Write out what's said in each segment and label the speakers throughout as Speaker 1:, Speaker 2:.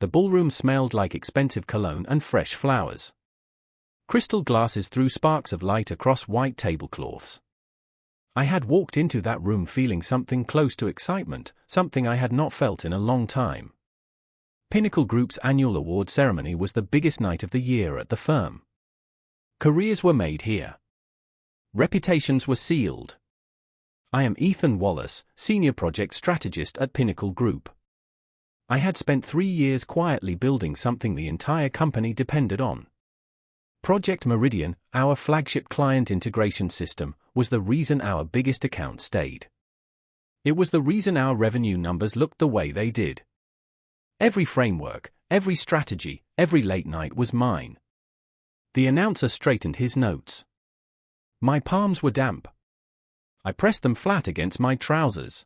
Speaker 1: The ballroom smelled like expensive cologne and fresh flowers. Crystal glasses threw sparks of light across white tablecloths. I had walked into that room feeling something close to excitement, something I had not felt in a long time. Pinnacle Group's annual award ceremony was the biggest night of the year at the firm. Careers were made here. Reputations were sealed. I am Ethan Wallace, Senior Project Strategist at Pinnacle Group. I had spent 3 years quietly building something the entire company depended on. Project Meridian, our flagship client integration system, was the reason our biggest account stayed. It was the reason our revenue numbers looked the way they did. Every framework, every strategy, every late night was mine. The announcer straightened his notes. My palms were damp. I pressed them flat against my trousers.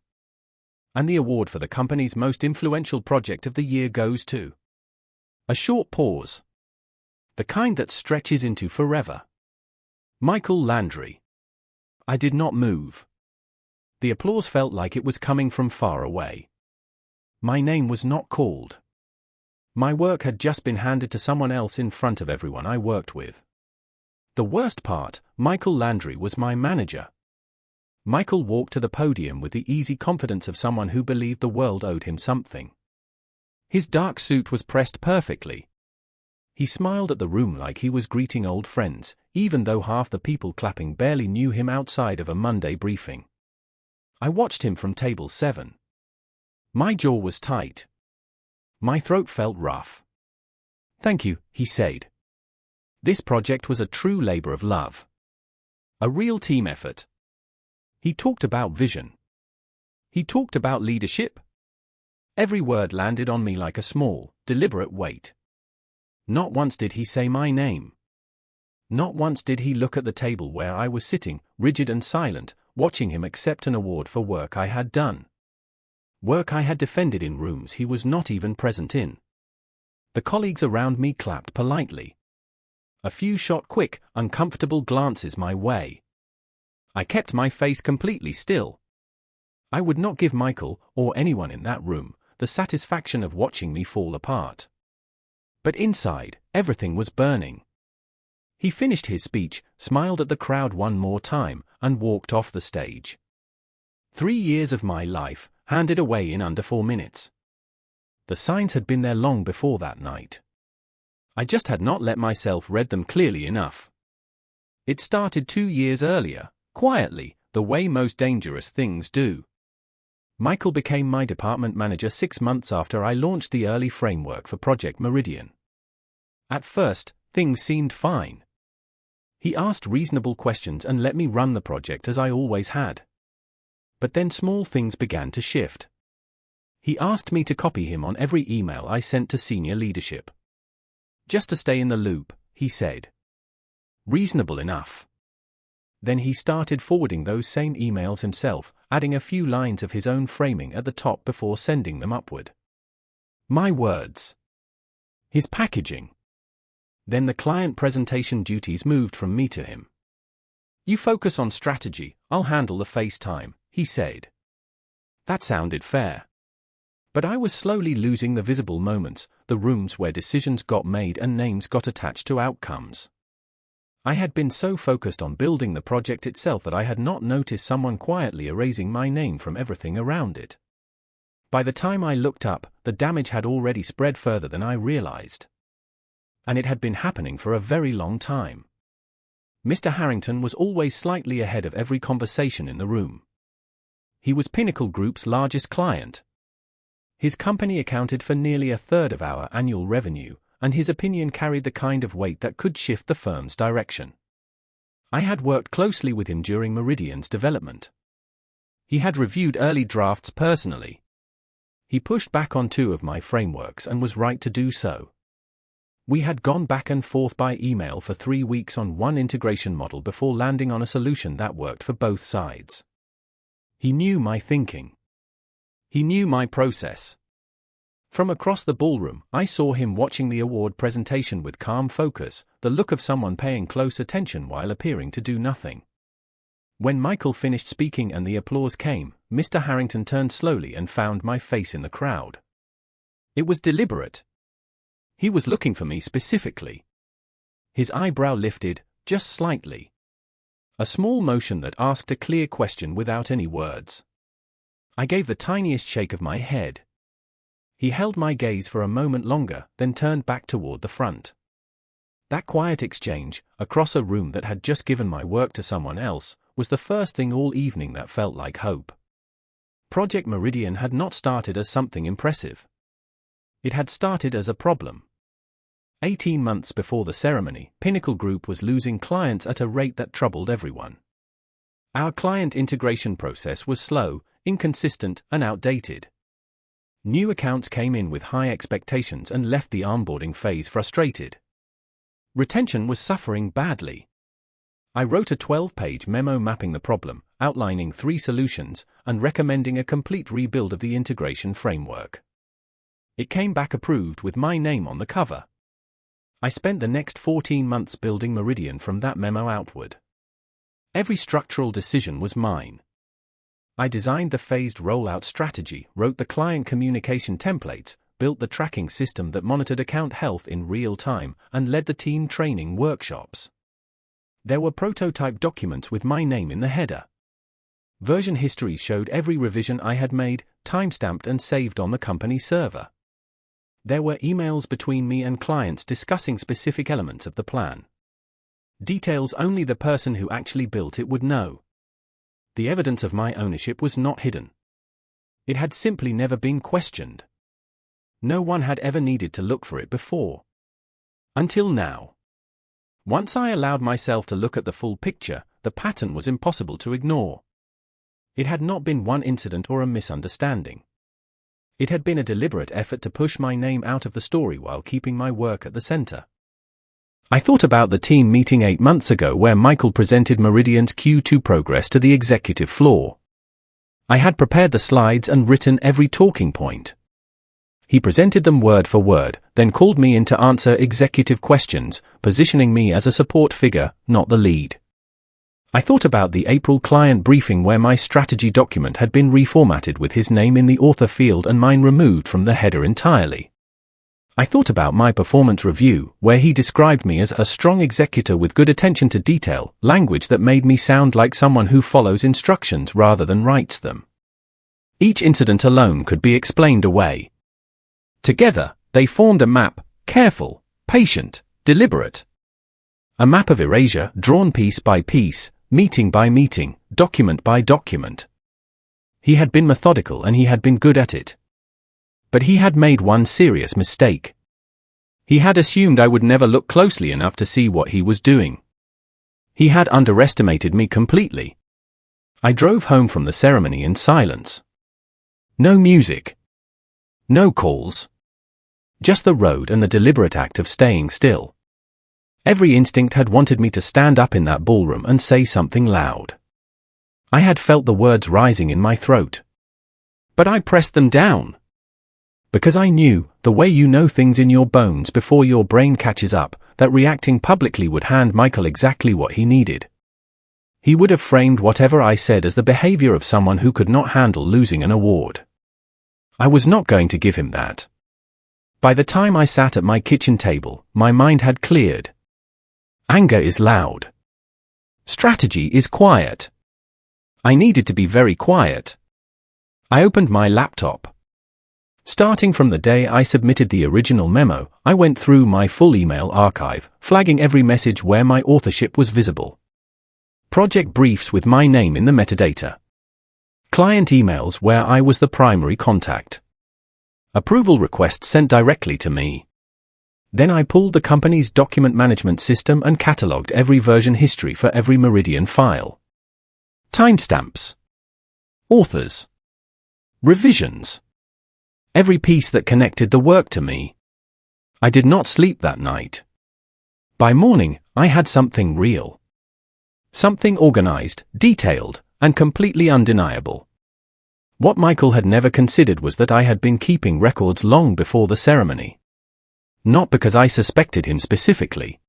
Speaker 1: And the award for the company's most influential project of the year goes to... A short pause. The kind that stretches into forever. Michael Landry. I did not move. The applause felt like it was coming from far away. My name was not called. My work had just been handed to someone else in front of everyone I worked with. The worst part, Michael Landry was my manager. Michael walked to the podium with the easy confidence of someone who believed the world owed him something. His dark suit was pressed perfectly. He smiled at the room like he was greeting old friends, even though half the people clapping barely knew him outside of a Monday briefing. I watched him from table 7. My jaw was tight. My throat felt rough. Thank you, he said. This project was a true labor of love. A real team effort. He talked about vision. He talked about leadership. Every word landed on me like a small, deliberate weight. Not once did he say my name. Not once did he look at the table where I was sitting, rigid and silent, watching him accept an award for work I had done. Work I had defended in rooms he was not even present in. The colleagues around me clapped politely. A few shot quick, uncomfortable glances my way. I kept my face completely still. I would not give Michael, or anyone in that room, the satisfaction of watching me fall apart. But inside, everything was burning. He finished his speech, smiled at the crowd one more time, and walked off the stage. 3 years of my life, handed away in under 4 minutes. The signs had been there long before that night. I just had not let myself read them clearly enough. It started 2 years earlier, quietly, the way most dangerous things do. Michael became my department manager 6 months after I launched the early framework for Project Meridian. At first, things seemed fine. He asked reasonable questions and let me run the project as I always had. But then small things began to shift. He asked me to copy him on every email I sent to senior leadership. Just to stay in the loop, he said. Reasonable enough. Then he started forwarding those same emails himself, adding a few lines of his own framing at the top before sending them upward. My words. His packaging. Then the client presentation duties moved from me to him. You focus on strategy, I'll handle the FaceTime, he said. That sounded fair. But I was slowly losing the visible moments, the rooms where decisions got made and names got attached to outcomes. I had been so focused on building the project itself that I had not noticed someone quietly erasing my name from everything around it. By the time I looked up, the damage had already spread further than I realized. And it had been happening for a very long time. Mr. Harrington was always slightly ahead of every conversation in the room. He was Pinnacle Group's largest client. His company accounted for nearly 1/3 of our annual revenue, and his opinion carried the kind of weight that could shift the firm's direction. I had worked closely with him during Meridian's development. He had reviewed early drafts personally. He pushed back on 2 of my frameworks and was right to do so. We had gone back and forth by email for 3 weeks on one integration model before landing on a solution that worked for both sides. He knew my thinking. He knew my process. From across the ballroom, I saw him watching the award presentation with calm focus, the look of someone paying close attention while appearing to do nothing. When Michael finished speaking and the applause came, Mr. Harrington turned slowly and found my face in the crowd. It was deliberate. He was looking for me specifically. His eyebrow lifted, just slightly. A small motion that asked a clear question without any words. I gave the tiniest shake of my head. He held my gaze for a moment longer, then turned back toward the front. That quiet exchange, across a room that had just given my work to someone else, was the first thing all evening that felt like hope. Project Meridian had not started as something impressive. It had started as a problem. 18 months before the ceremony, Pinnacle Group was losing clients at a rate that troubled everyone. Our client integration process was slow, inconsistent, and outdated. New accounts came in with high expectations and left the onboarding phase frustrated. Retention was suffering badly. I wrote a 12-page memo mapping the problem, outlining 3 solutions, and recommending a complete rebuild of the integration framework. It came back approved with my name on the cover. I spent the next 14 months building Meridian from that memo outward. Every structural decision was mine. I designed the phased rollout strategy, wrote the client communication templates, built the tracking system that monitored account health in real time, and led the team training workshops. There were prototype documents with my name in the header. Version histories showed every revision I had made, timestamped and saved on the company server. There were emails between me and clients discussing specific elements of the plan. Details only the person who actually built it would know. The evidence of my ownership was not hidden. It had simply never been questioned. No one had ever needed to look for it before. Until now. Once I allowed myself to look at the full picture, the pattern was impossible to ignore. It had not been one incident or a misunderstanding. It had been a deliberate effort to push my name out of the story while keeping my work at the center. I thought about the team meeting 8 months ago where Michael presented Meridian's Q2 progress to the executive floor. I had prepared the slides and written every talking point. He presented them word for word, then called me in to answer executive questions, positioning me as a support figure, not the lead. I thought about the April client briefing where my strategy document had been reformatted with his name in the author field and mine removed from the header entirely. I thought about my performance review, where he described me as a strong executor with good attention to detail, language that made me sound like someone who follows instructions rather than writes them. Each incident alone could be explained away. Together, they formed a map, careful, patient, deliberate. A map of erasure, drawn piece by piece, meeting by meeting, document by document. He had been methodical and he had been good at it. But he had made one serious mistake. He had assumed I would never look closely enough to see what he was doing. He had underestimated me completely. I drove home from the ceremony in silence. No music. No calls. Just the road and the deliberate act of staying still. Every instinct had wanted me to stand up in that ballroom and say something loud. I had felt the words rising in my throat. But I pressed them down. Because I knew, the way you know things in your bones before your brain catches up, that reacting publicly would hand Michael exactly what he needed. He would have framed whatever I said as the behavior of someone who could not handle losing an award. I was not going to give him that. By the time I sat at my kitchen table, my mind had cleared. Anger is loud. Strategy is quiet. I needed to be very quiet. I opened my laptop. Starting from the day I submitted the original memo, I went through my full email archive, flagging every message where my authorship was visible. Project briefs with my name in the metadata. Client emails where I was the primary contact. Approval requests sent directly to me. Then I pulled the company's document management system and catalogued every version history for every Meridian file. Timestamps. Authors. Revisions. Every piece that connected the work to me. I did not sleep that night. By morning, I had something real. Something organized, detailed, and completely undeniable. What Michael had never considered was that I had been keeping records long before the ceremony. Not because I suspected him specifically.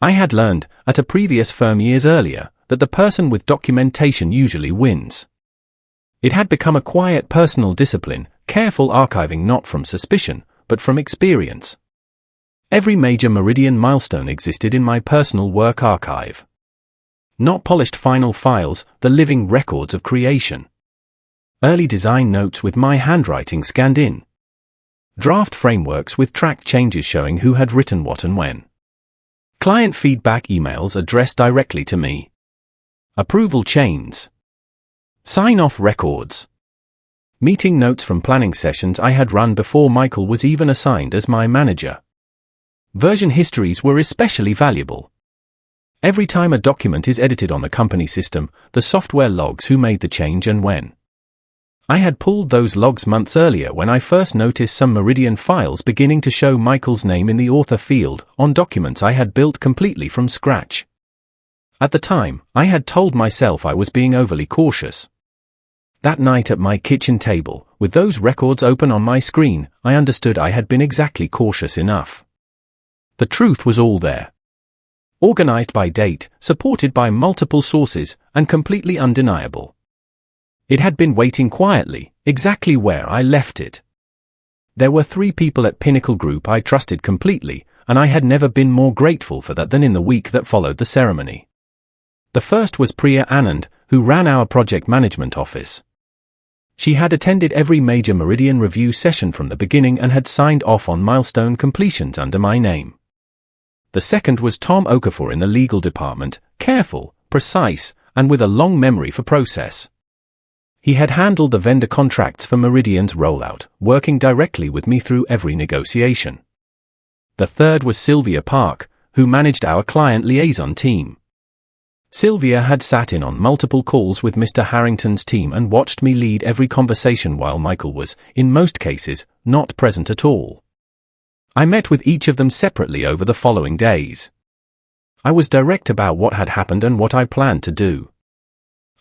Speaker 1: I had learned, at a previous firm years earlier, that the person with documentation usually wins. It had become a quiet personal discipline, careful archiving not from suspicion, but from experience. Every major Meridian milestone existed in my personal work archive. Not polished final files, the living records of creation. Early design notes with my handwriting scanned in. Draft frameworks with track changes showing who had written what and when. Client feedback emails addressed directly to me. Approval chains. Sign-off records. Meeting notes from planning sessions I had run before Michael was even assigned as my manager. Version histories were especially valuable. Every time a document is edited on the company system, the software logs who made the change and when. I had pulled those logs months earlier when I first noticed some Meridian files beginning to show Michael's name in the author field on documents I had built completely from scratch. At the time, I had told myself I was being overly cautious. That night at my kitchen table, with those records open on my screen, I understood I had been exactly cautious enough. The truth was all there. Organized by date, supported by multiple sources, and completely undeniable. It had been waiting quietly, exactly where I left it. There were 3 people at Pinnacle Group I trusted completely, and I had never been more grateful for that than in the week that followed the ceremony. The first was Priya Anand, who ran our project management office. She had attended every major Meridian review session from the beginning and had signed off on milestone completions under my name. The second was Tom Okafor in the legal department, careful, precise, and with a long memory for process. He had handled the vendor contracts for Meridian's rollout, working directly with me through every negotiation. The third was Sylvia Park, who managed our client liaison team. Sylvia had sat in on multiple calls with Mr. Harrington's team and watched me lead every conversation while Michael was, in most cases, not present at all. I met with each of them separately over the following days. I was direct about what had happened and what I planned to do.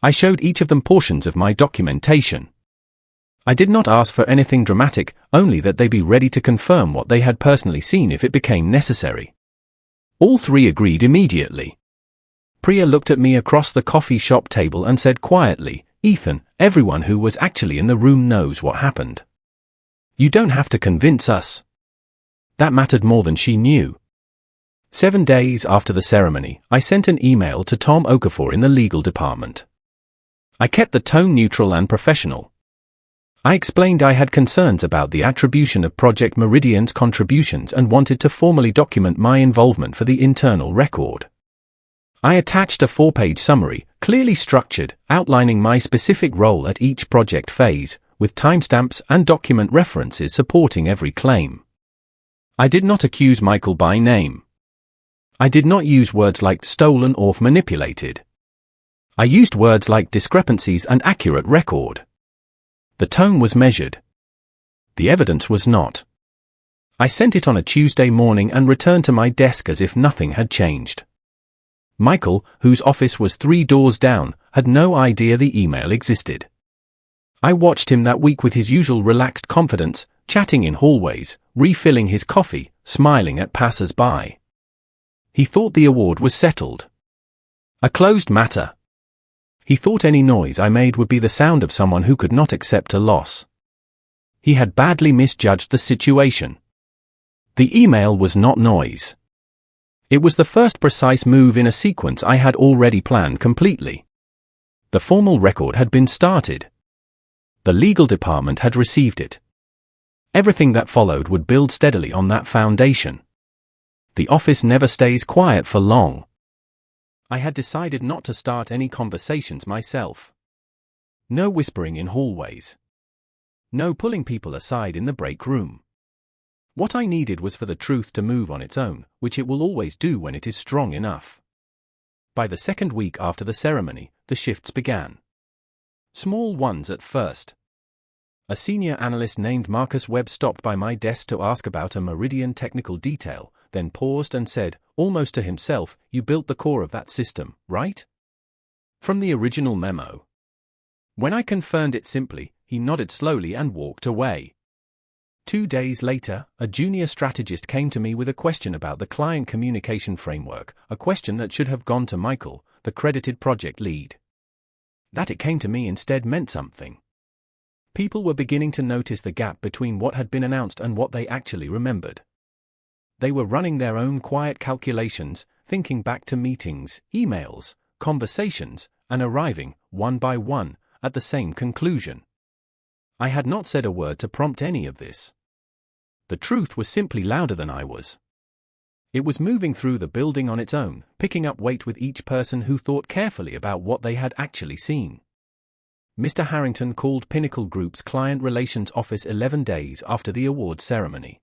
Speaker 1: I showed each of them portions of my documentation. I did not ask for anything dramatic, only that they be ready to confirm what they had personally seen if it became necessary. All 3 agreed immediately. Priya looked at me across the coffee shop table and said quietly, "Ethan, everyone who was actually in the room knows what happened. You don't have to convince us." That mattered more than she knew. 7 days after the ceremony, I sent an email to Tom Okafor in the legal department. I kept the tone neutral and professional. I explained I had concerns about the attribution of Project Meridian's contributions and wanted to formally document my involvement for the internal record. I attached a 4-page summary, clearly structured, outlining my specific role at each project phase, with timestamps and document references supporting every claim. I did not accuse Michael by name. I did not use words like stolen or manipulated. I used words like discrepancies and accurate record. The tone was measured. The evidence was not. I sent it on a Tuesday morning and returned to my desk as if nothing had changed. Michael, whose office was 3 doors down, had no idea the email existed. I watched him that week with his usual relaxed confidence, chatting in hallways, refilling his coffee, smiling at passers-by. He thought the award was settled. A closed matter. He thought any noise I made would be the sound of someone who could not accept a loss. He had badly misjudged the situation. The email was not noise. It was the first precise move in a sequence I had already planned completely. The formal record had been started. The legal department had received it. Everything that followed would build steadily on that foundation. The office never stays quiet for long. I had decided not to start any conversations myself. No whispering in hallways. No pulling people aside in the break room. What I needed was for the truth to move on its own, which it will always do when it is strong enough. By the 2nd week after the ceremony, the shifts began. Small ones at first. A senior analyst named Marcus Webb stopped by my desk to ask about a Meridian technical detail, then paused and said, almost to himself, "You built the core of that system, right?" From the original memo. When I confirmed it simply, he nodded slowly and walked away. 2 days later, a junior strategist came to me with a question about the client communication framework, a question that should have gone to Michael, the credited project lead. That it came to me instead meant something. People were beginning to notice the gap between what had been announced and what they actually remembered. They were running their own quiet calculations, thinking back to meetings, emails, conversations, and arriving, one by one, at the same conclusion. I had not said a word to prompt any of this. The truth was simply louder than I was. It was moving through the building on its own, picking up weight with each person who thought carefully about what they had actually seen. Mr. Harrington called Pinnacle Group's client relations office 11 days after the awards ceremony.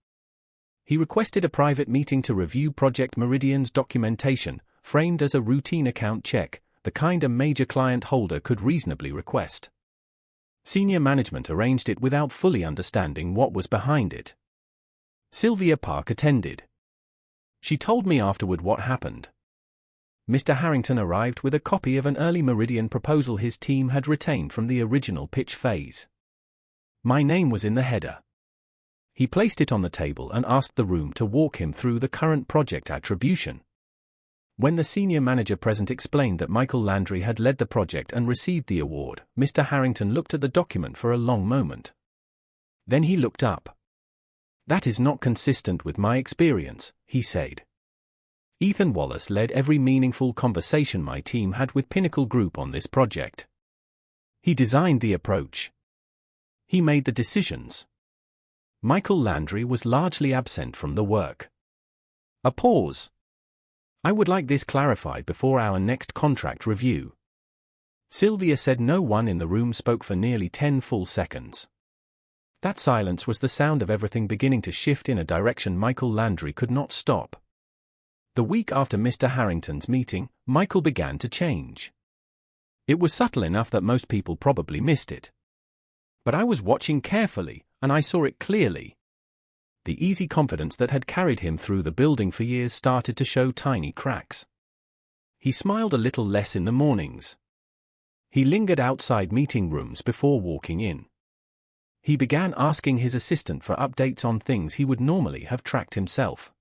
Speaker 1: He requested a private meeting to review Project Meridian's documentation, framed as a routine account check, the kind a major client holder could reasonably request. Senior management arranged it without fully understanding what was behind it. Sylvia Park attended. She told me afterward what happened. Mr. Harrington arrived with a copy of an early Meridian proposal his team had retained from the original pitch phase. My name was in the header. He placed it on the table and asked the room to walk him through the current project attribution. When the senior manager present explained that Michael Landry had led the project and received the award, Mr. Harrington looked at the document for a long moment. Then he looked up. "That is not consistent with my experience," he said. "Ethan Wallace led every meaningful conversation my team had with Pinnacle Group on this project. He designed the approach. He made the decisions. Michael Landry was largely absent from the work." A pause. "I would like this clarified before our next contract review." Sylvia said no one in the room spoke for nearly 10 full seconds. That silence was the sound of everything beginning to shift in a direction Michael Landry could not stop. The week after Mr. Harrington's meeting, Michael began to change. It was subtle enough that most people probably missed it. But I was watching carefully, and I saw it clearly. The easy confidence that had carried him through the building for years started to show tiny cracks. He smiled a little less in the mornings. He lingered outside meeting rooms before walking in. He began asking his assistant for updates on things he would normally have tracked himself.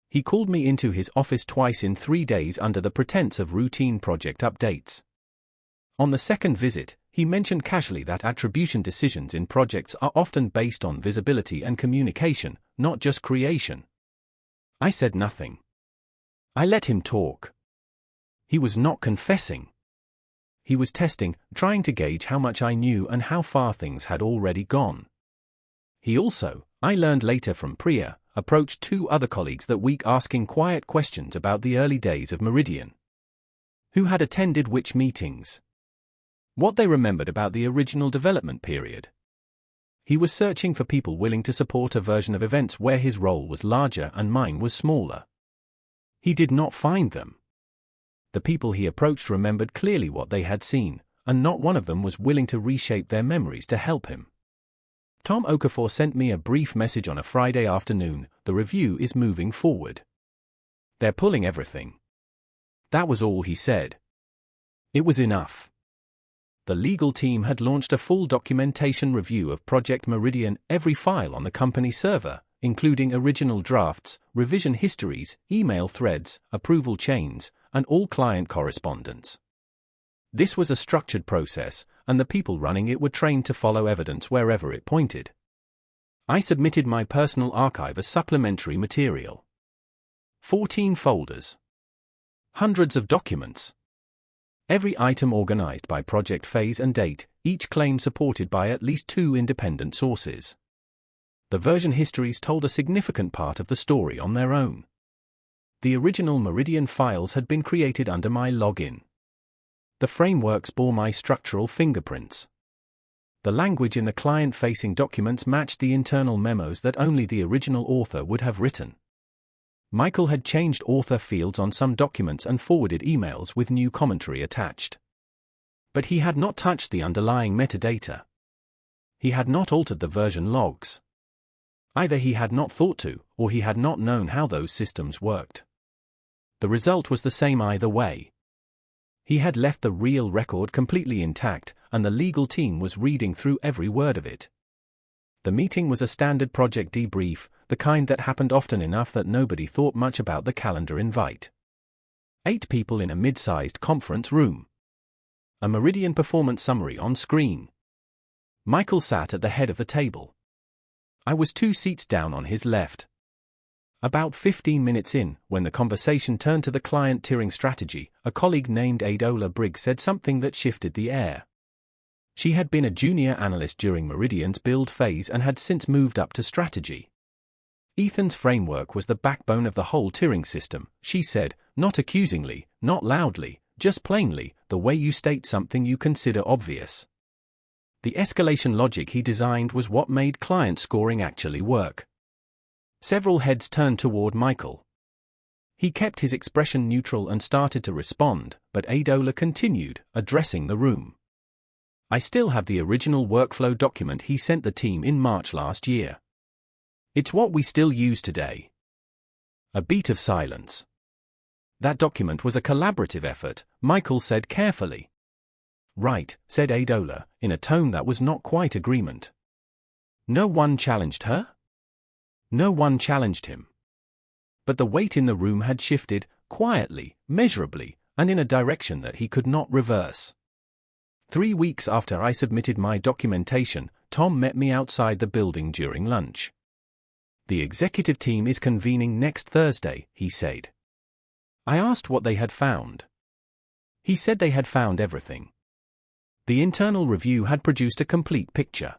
Speaker 1: He called me into his office twice in 3 days under the pretense of routine project updates. On the second visit, he mentioned casually that attribution decisions in projects are often based on visibility and communication, not just creation. I said nothing. I let him talk. He was not confessing. He was testing, trying to gauge how much I knew and how far things had already gone. He also, I learned later from Priya, approached 2 other colleagues that week asking quiet questions about the early days of Meridian. Who had attended which meetings? What they remembered about the original development period. He was searching for people willing to support a version of events where his role was larger and mine was smaller. He did not find them. The people he approached remembered clearly what they had seen, and not one of them was willing to reshape their memories to help him. Tom Okafor sent me a brief message on a Friday afternoon: "The review is moving forward. They're pulling everything." That was all he said. It was enough. The legal team had launched a full documentation review of Project Meridian, every file on the company server, including original drafts, revision histories, email threads, approval chains, and all client correspondence. This was a structured process, and the people running it were trained to follow evidence wherever it pointed. I submitted my personal archive as supplementary material. 14 folders. Hundreds of documents. Every item organized by project phase and date, each claim supported by at least 2 independent sources. The version histories told a significant part of the story on their own. The original Meridian files had been created under my login. The frameworks bore my structural fingerprints. The language in the client-facing documents matched the internal memos that only the original author would have written. Michael had changed author fields on some documents and forwarded emails with new commentary attached. But he had not touched the underlying metadata. He had not altered the version logs. Either he had not thought to, or he had not known how those systems worked. The result was the same either way. He had left the real record completely intact, and the legal team was reading through every word of it. The meeting was a standard project debrief, the kind that happened often enough that nobody thought much about the calendar invite. 8 people in a mid-sized conference room. A Meridian performance summary on screen. Michael sat at the head of the table. I was 2 seats down on his left. About 15 minutes in, when the conversation turned to the client tiering strategy, a colleague named Adola Briggs said something that shifted the air. She had been a junior analyst during Meridian's build phase and had since moved up to strategy. Ethan's framework was the backbone of the whole tiering system, she said, not accusingly, not loudly, just plainly, the way you state something you consider obvious. The escalation logic he designed was what made client scoring actually work. Several heads turned toward Michael. He kept his expression neutral and started to respond, but Adola continued, addressing the room. I still have the original workflow document he sent the team in March last year. It's what we still use today. A beat of silence. That document was a collaborative effort, Michael said carefully. Right, said Adola, in a tone that was not quite agreement. No one challenged her? No one challenged him. But the weight in the room had shifted, quietly, measurably, and in a direction that he could not reverse. 3 weeks after I submitted my documentation, Tom met me outside the building during lunch. The executive team is convening next Thursday, he said. I asked what they had found. He said they had found everything. The internal review had produced a complete picture.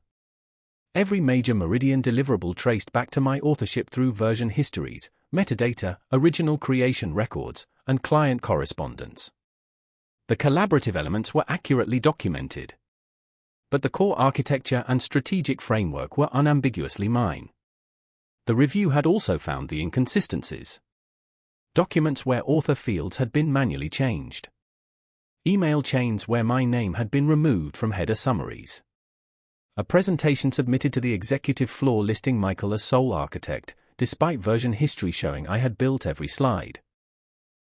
Speaker 1: Every major Meridian deliverable traced back to my authorship through version histories, metadata, original creation records, and client correspondence. The collaborative elements were accurately documented. But the core architecture and strategic framework were unambiguously mine. The review had also found the inconsistencies. Documents where author fields had been manually changed. Email chains where my name had been removed from header summaries. A presentation submitted to the executive floor listing Michael as sole architect, despite version history showing I had built every slide.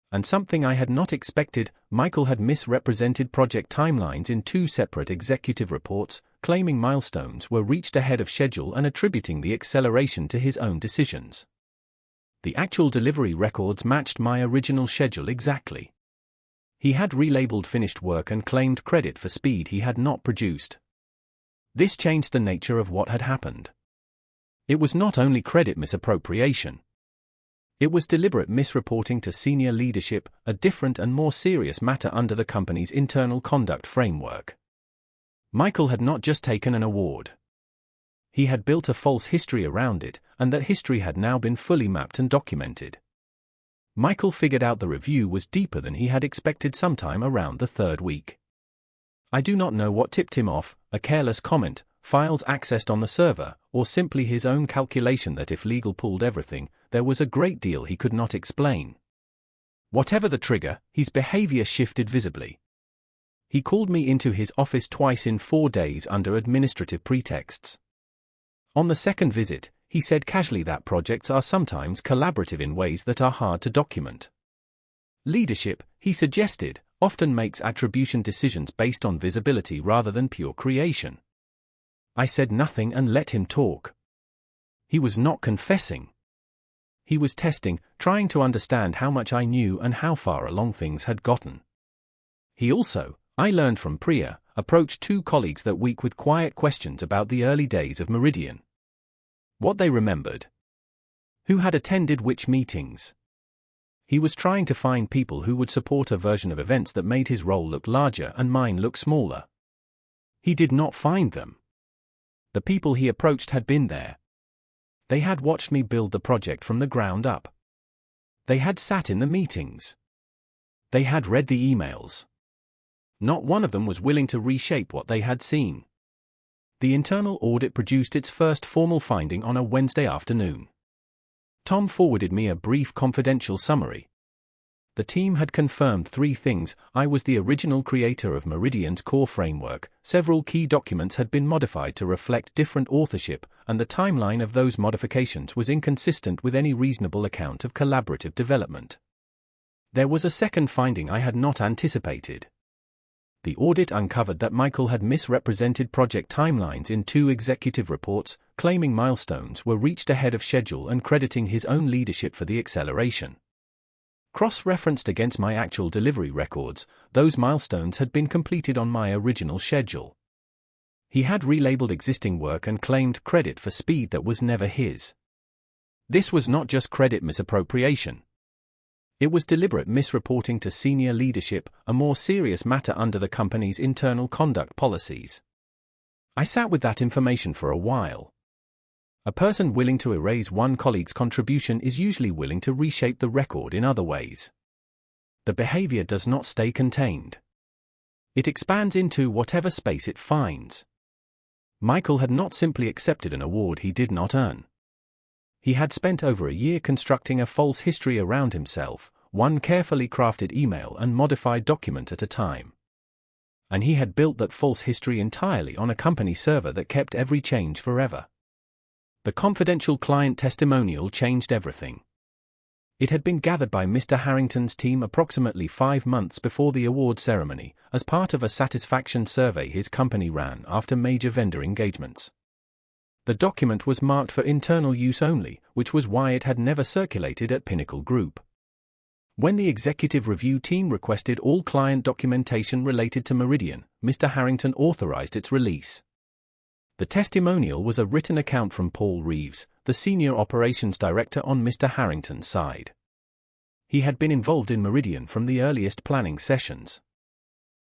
Speaker 1: And something I had not expected, Michael had misrepresented project timelines in 2 separate executive reports, claiming milestones were reached ahead of schedule and attributing the acceleration to his own decisions. The actual delivery records matched my original schedule exactly. He had relabeled finished work and claimed credit for speed he had not produced. This changed the nature of what had happened. It was not only credit misappropriation. It was deliberate misreporting to senior leadership, a different and more serious matter under the company's internal conduct framework. Michael had not just taken an award. He had built a false history around it, and that history had now been fully mapped and documented. Michael figured out the review was deeper than he had expected sometime around the 3rd week. I do not know what tipped him off, a careless comment, files accessed on the server, or simply his own calculation that if legal pulled everything, there was a great deal he could not explain. Whatever the trigger, his behavior shifted visibly. He called me into his office twice in 4 days under administrative pretexts. On the 2nd visit, he said casually that projects are sometimes collaborative in ways that are hard to document. Leadership, he suggested, often makes attribution decisions based on visibility rather than pure creation. I said nothing and let him talk. He was not confessing. He was testing, trying to understand how much I knew and how far along things had gotten. He also, I learned from Priya, approached 2 colleagues that week with quiet questions about the early days of Meridian. What they remembered. Who had attended which meetings. He was trying to find people who would support a version of events that made his role look larger and mine look smaller. He did not find them. The people he approached had been there. They had watched me build the project from the ground up. They had sat in the meetings. They had read the emails. Not one of them was willing to reshape what they had seen. The internal audit produced its first formal finding on a Wednesday afternoon. Tom forwarded me a brief confidential summary. The team had confirmed 3 things. I was the original creator of Meridian's core framework, several key documents had been modified to reflect different authorship, and the timeline of those modifications was inconsistent with any reasonable account of collaborative development. There was a second finding I had not anticipated. The audit uncovered that Michael had misrepresented project timelines in 2 executive reports, claiming milestones were reached ahead of schedule and crediting his own leadership for the acceleration. Cross-referenced against my actual delivery records, those milestones had been completed on my original schedule. He had relabeled existing work and claimed credit for speed that was never his. This was not just credit misappropriation. It was deliberate misreporting to senior leadership, a more serious matter under the company's internal conduct policies. I sat with that information for a while. A person willing to erase one colleague's contribution is usually willing to reshape the record in other ways. The behavior does not stay contained. It expands into whatever space it finds. Michael had not simply accepted an award he did not earn. He had spent over a year constructing a false history around himself, one carefully crafted email and modified document at a time. And he had built that false history entirely on a company server that kept every change forever. The confidential client testimonial changed everything. It had been gathered by Mr. Harrington's team approximately 5 months before the award ceremony, as part of a satisfaction survey his company ran after major vendor engagements. The document was marked for internal use only, which was why it had never circulated at Pinnacle Group. When the executive review team requested all client documentation related to Meridian, Mr. Harrington authorized its release. The testimonial was a written account from Paul Reeves, the senior operations director on Mr. Harrington's side. He had been involved in Meridian from the earliest planning sessions.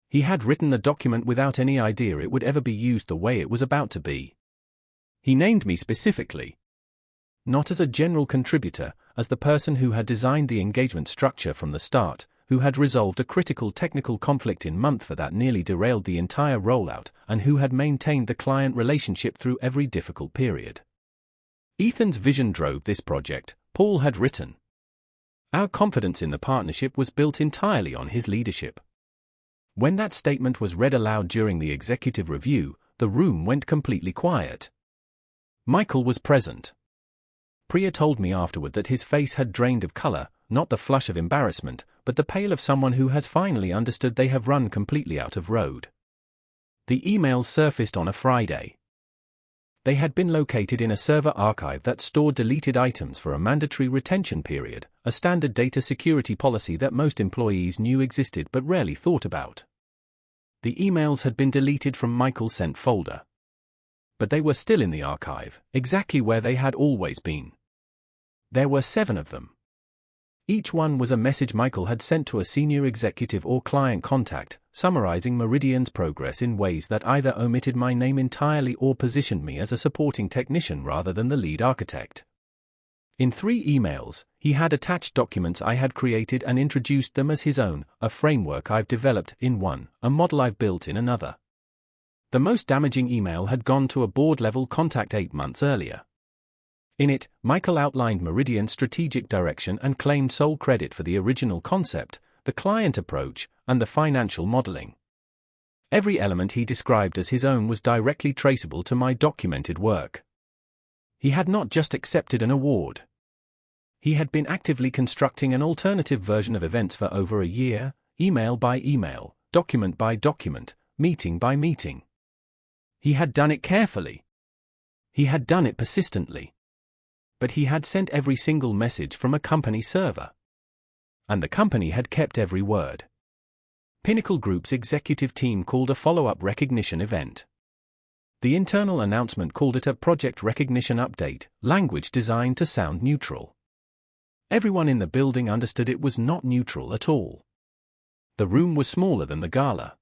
Speaker 1: He had written the document without any idea it would ever be used the way it was about to be. He named me specifically. Not as a general contributor, as the person who had designed the engagement structure from the start, who had resolved a critical technical conflict in month that nearly derailed the entire rollout, and who had maintained the client relationship through every difficult period. Ethan's vision drove this project, Paul had written. Our confidence in the partnership was built entirely on his leadership. When that statement was read aloud during the executive review, the room went completely quiet. Michael was present. Priya told me afterward that his face had drained of color, not the flush of embarrassment, but the pale of someone who has finally understood they have run completely out of road. The emails surfaced on a Friday. They had been located in a server archive that stored deleted items for a mandatory retention period, a standard data security policy that most employees knew existed but rarely thought about. The emails had been deleted from Michael's sent folder. But they were still in the archive, exactly where they had always been. There were 7 of them. Each one was a message Michael had sent to a senior executive or client contact, summarizing Meridian's progress in ways that either omitted my name entirely or positioned me as a supporting technician rather than the lead architect. In 3 emails, he had attached documents I had created and introduced them as his own, a framework I've developed in one, a model I've built in another. The most damaging email had gone to a board-level contact 8 months earlier. In it, Michael outlined Meridian's strategic direction and claimed sole credit for the original concept, the client approach, and the financial modeling. Every element he described as his own was directly traceable to my documented work. He had not just accepted an award. He had been actively constructing an alternative version of events for over a year, email by email, document by document, meeting by meeting. He had done it carefully. He had done it persistently. But he had sent every single message from a company server. And the company had kept every word. Pinnacle Group's executive team called a follow-up recognition event. The internal announcement called it a project recognition update, language designed to sound neutral. Everyone in the building understood it was not neutral at all. The room was smaller than the gala.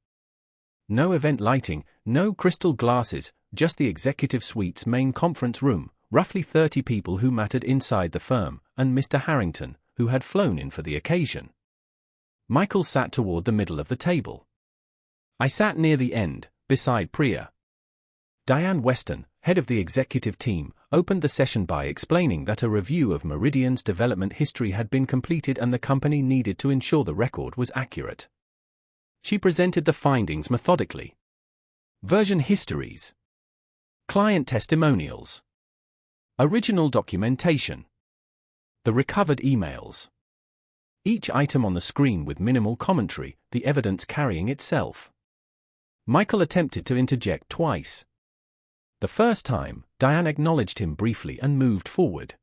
Speaker 1: No event lighting, no crystal glasses, just the executive suite's main conference room, roughly 30 people who mattered inside the firm, and Mr. Harrington, who had flown in for the occasion. Michael sat toward the middle of the table. I sat near the end, beside Priya. Diane Weston, head of the executive team, opened the session by explaining that a review of Meridian's development history had been completed and the company needed to ensure the record was accurate. She presented the findings methodically. Version histories. Client testimonials. Original documentation. The recovered emails. Each item on the screen with minimal commentary, the evidence carrying itself. Michael attempted to interject twice. The first time, Diane acknowledged him briefly and moved forward.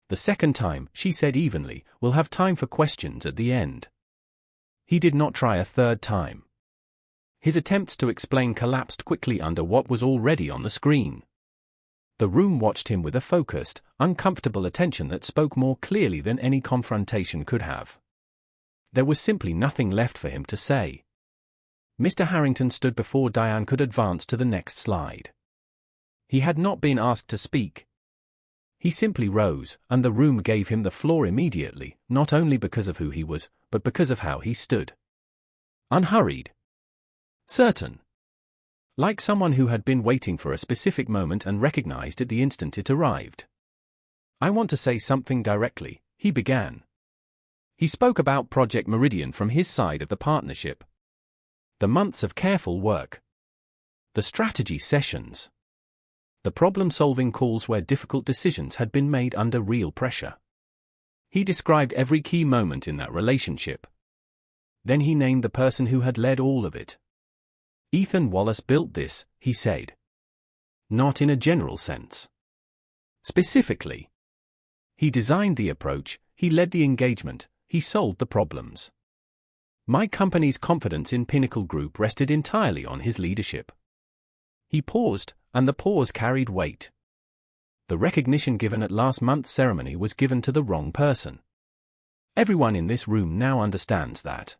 Speaker 1: The second time, she said evenly, "We'll have time for questions at the end." He did not try a third time. His attempts to explain collapsed quickly under what was already on the screen. The room watched him with a focused, uncomfortable attention that spoke more clearly than any confrontation could have. There was simply nothing left for him to say. Mr. Harrington stood before Diane could advance to the next slide. He had not been asked to speak. He simply rose, and the room gave him the floor immediately, not only because of who he was, but because of how he stood. Unhurried. Certain. Like someone who had been waiting for a specific moment and recognized it the instant it arrived. "I want to say something directly," he began. He spoke about Project Meridian from his side of the partnership. The months of careful work. The strategy sessions. The problem-solving calls where difficult decisions had been made under real pressure. He described every key moment in that relationship. Then he named the person who had led all of it. Ethan Wallace built this, he said. Not in a general sense. Specifically. He designed the approach, he led the engagement, he solved the problems. My company's confidence in Pinnacle Group rested entirely on his leadership. He paused, and the pause carried weight. The recognition given at last month's ceremony was given to the wrong person. Everyone in this room now understands that.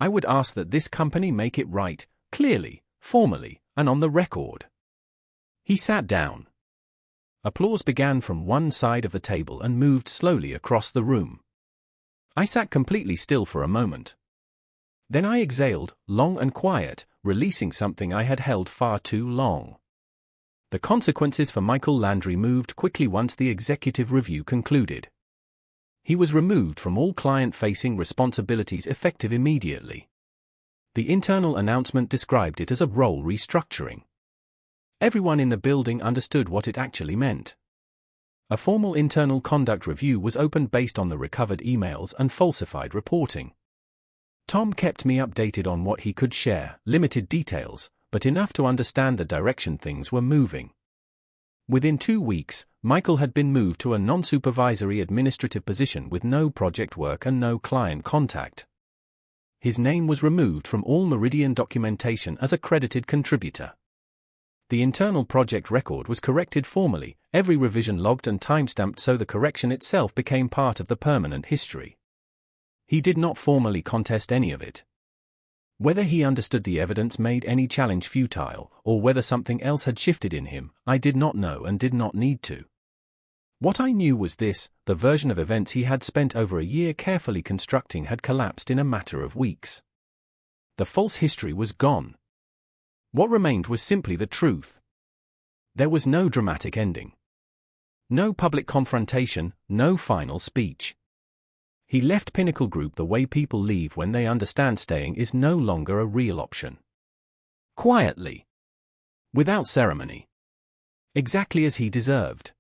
Speaker 1: I would ask that this company make it right, clearly, formally, and on the record. He sat down. Applause began from one side of the table and moved slowly across the room. I sat completely still for a moment. Then I exhaled, long and quiet, releasing something I had held far too long. The consequences for Michael Landry moved quickly once the executive review concluded. He was removed from all client-facing responsibilities effective immediately. The internal announcement described it as a role restructuring. Everyone in the building understood what it actually meant. A formal internal conduct review was opened based on the recovered emails and falsified reporting. Tom kept me updated on what he could share, limited details, but enough to understand the direction things were moving. Within 2 weeks, Michael had been moved to a non-supervisory administrative position with no project work and no client contact. His name was removed from all Meridian documentation as a credited contributor. The internal project record was corrected formally, every revision logged and timestamped so the correction itself became part of the permanent history. He did not formally contest any of it. Whether he understood the evidence made any challenge futile, or whether something else had shifted in him, I did not know and did not need to. What I knew was this: the version of events he had spent over a year carefully constructing had collapsed in a matter of weeks. The false history was gone. What remained was simply the truth. There was no dramatic ending. No public confrontation, no final speech. He left Pinnacle Group the way people leave when they understand staying is no longer a real option. Quietly. Without ceremony. Exactly as he deserved.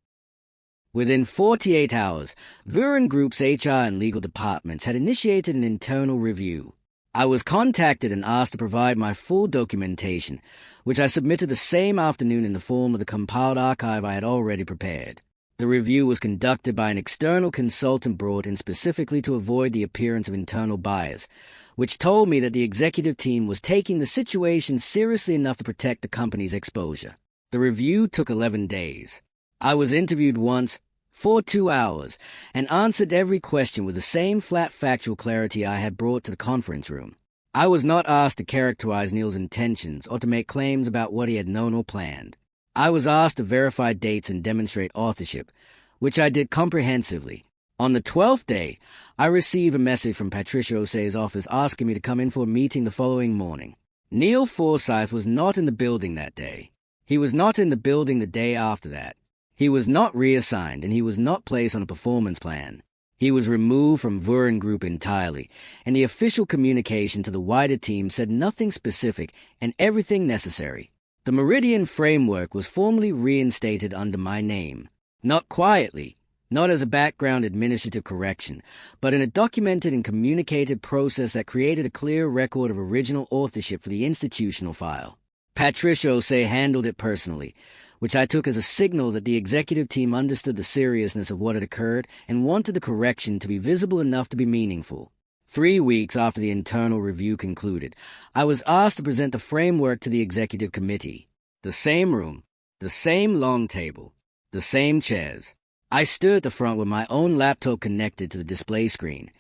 Speaker 2: Within 48 hours, Vuren Group's HR and legal departments had initiated an internal review. I was contacted and asked to provide my full documentation, which I submitted the same afternoon in the form of the compiled archive I had already prepared. The review was conducted by an external consultant brought in specifically to avoid the appearance of internal bias, which told me that the executive team was taking the situation seriously enough to protect the company's exposure. The review took 11 days. I was interviewed once, for 2 hours, and answered every question with the same flat factual clarity I had brought to the conference room. I was not asked to characterize Neil's intentions or to make claims about what he had known or planned. I was asked to verify dates and demonstrate authorship, which I did comprehensively. On the 12th day, I received a message from Patricia O'Sea's office asking me to come in for a meeting the following morning. Neil Forsyth was not in the building that day. He was not in the building the day after that. He was not reassigned, and he was not placed on a performance plan. He was removed from Vuren Group entirely, and the official communication to the wider team said nothing specific and everything necessary. The Meridian framework was formally reinstated under my name. Not quietly, not as a background administrative correction, but in a documented and communicated process that created a clear record of original authorship for the institutional file. Patricia O'Sea handled it personally, which I took as a signal that the executive team understood the seriousness of what had occurred and wanted the correction to be visible enough to be meaningful. 3 weeks after the internal review concluded, I was asked to present the framework to the executive committee. The same room, The same long table. The same chairs. I stood at the front with my own laptop connected to the display screen,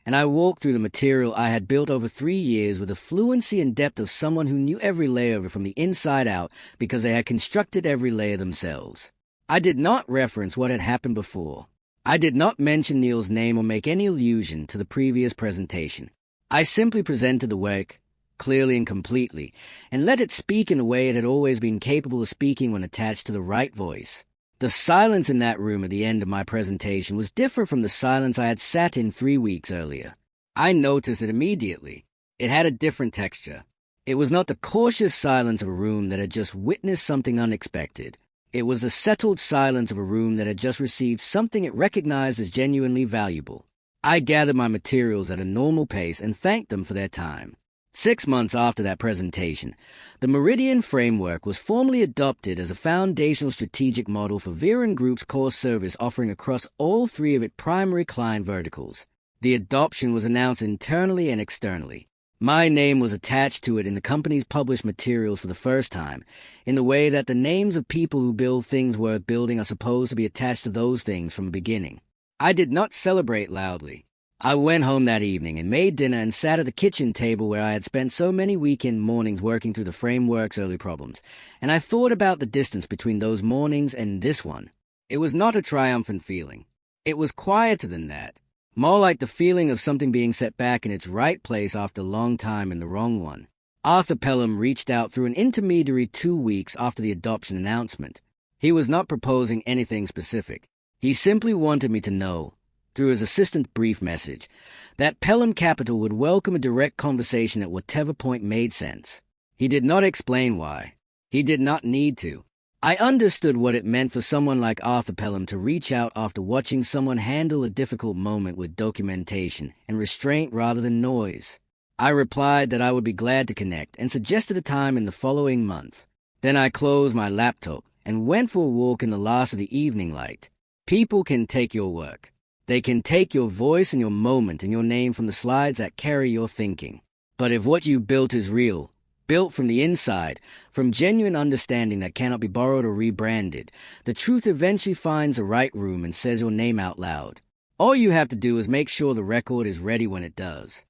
Speaker 2: and I walked through the material I had built over 3 years with the fluency and depth of someone who knew every layer of it from the inside out because they had constructed every layer themselves. I did not reference what had happened before. I did not mention Neil's name or make any allusion to the previous presentation. I simply presented the work, clearly and completely, and let it speak in a way it had always been capable of speaking when attached to the right voice. The silence in that room at the end of my presentation was different from the silence I had sat in 3 weeks earlier. I noticed it immediately. It had a different texture. It was not the cautious silence of a room that had just witnessed something unexpected. It was the settled silence of a room that had just received something it recognized as genuinely valuable. I gathered my materials at a normal pace and thanked them for their time. 6 months after that presentation, the Meridian Framework was formally adopted as a foundational strategic model for Viren Group's core service offering across all 3 of its primary client verticals. The adoption was announced internally and externally. My name was attached to it in the company's published materials for the first time, in the way that the names of people who build things worth building are supposed to be attached to those things from the beginning. I did not celebrate loudly. I went home that evening and made dinner and sat at the kitchen table where I had spent so many weekend mornings working through the framework's early problems, and I thought about the distance between those mornings and this one. It was not a triumphant feeling. It was quieter than that. More like the feeling of something being set back in its right place after a long time in the wrong one. Arthur Pelham reached out through an intermediary 2 weeks after the adoption announcement. He was not proposing anything specific. He simply wanted me to know, through his assistant brief message, that Pelham Capital would welcome a direct conversation at whatever point made sense. He did not explain why. He did not need to. I understood what it meant for someone like Arthur Pelham to reach out after watching someone handle a difficult moment with documentation and restraint rather than noise. I replied that I would be glad to connect and suggested a time in the following month. Then I closed my laptop and went for a walk in the last of the evening light. People can take your work. They can take your voice and your moment and your name from the slides that carry your thinking. But if what you built is real, built from the inside, from genuine understanding that cannot be borrowed or rebranded, the truth eventually finds the right room and says your name out loud. All you have to do is make sure the record is ready when it does.